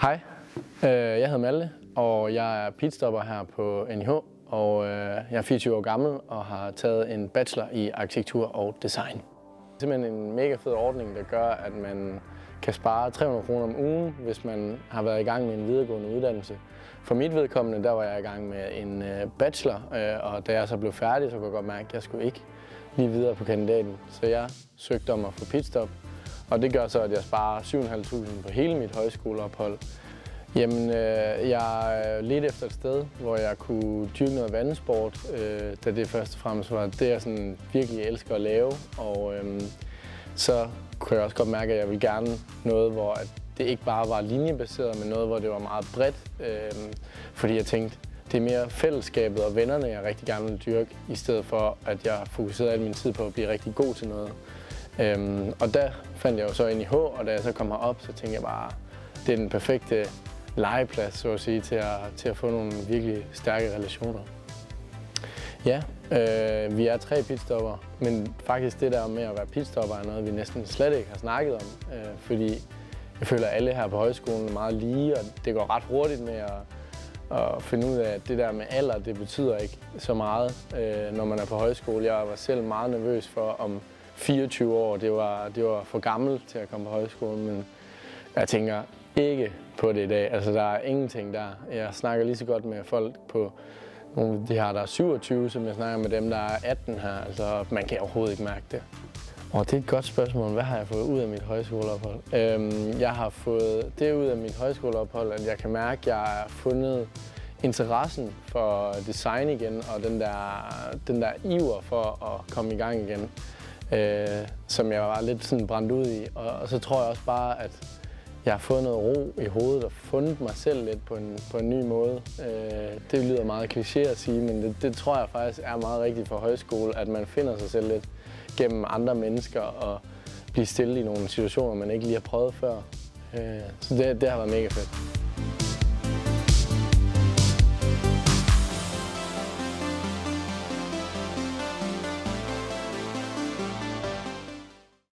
Hej, jeg hedder Malte, og jeg er pitstopper her på NIH, og jeg er 24 år gammel og har taget en bachelor i arkitektur og design. Det er simpelthen en mega fed ordning, der gør, at man kan spare 300 kroner om ugen, hvis man har været i gang med en videregående uddannelse. For mit vedkommende, der var jeg i gang med en bachelor, og da jeg så blev færdig, så kunne jeg godt mærke, at jeg skulle ikke lige videre på kandidaten. Så jeg søgte om at få pitstop, og det gør så, at jeg sparer 7.500 på hele mit højskoleophold. Jamen, jeg ledte efter et sted, hvor jeg kunne dyrke noget vandsport, da det først og fremmest var det, jeg sådan virkelig elsker at lave. Og så kunne jeg også godt mærke, at jeg ville gerne noget, hvor det ikke bare var linjebaseret, men noget, hvor det var meget bredt. Fordi jeg tænkte, det er mere fællesskabet og vennerne, jeg rigtig gerne vil dyrke, i stedet for, at jeg fokuserede al min tid på at blive rigtig god til noget. Og der fandt jeg jo så NIH, og da jeg så kom herop, så tænkte jeg bare, det er den perfekte legeplads, så at sige, til at få nogle virkelig stærke relationer. Ja, vi er 3 pitstopper, men faktisk det der med at være pitstopper er noget, vi næsten slet ikke har snakket om, fordi jeg føler, at alle her på højskolen er meget lige, og det går ret hurtigt med at finde ud af, at det der med alder, det betyder ikke så meget, når man er på højskole. Jeg var selv meget nervøs for, om 24 år, det var for gammelt til at komme på højskolen, men jeg tænker ikke på det i dag. Altså, der er ingenting der. Jeg snakker lige så godt med folk på nogle af de her, der er 27, som jeg snakker med dem, der er 18 her. Altså, man kan overhovedet ikke mærke det. Og det er et godt spørgsmål. Hvad har jeg fået ud af mit højskoleophold? Jeg har fået det ud af mit højskoleophold, at jeg kan mærke, at jeg har fundet interessen for design igen, og den der iver for at komme i gang igen, som jeg var lidt sådan brændt ud i. Og så tror jeg også bare, at jeg har fået noget ro i hovedet og fundet mig selv lidt på en ny måde. Det lyder meget kliché at sige, men det tror jeg faktisk er meget rigtigt for højskole, at man finder sig selv lidt gennem andre mennesker og blive stille i nogle situationer, man ikke lige har prøvet før. Så det har været mega fedt.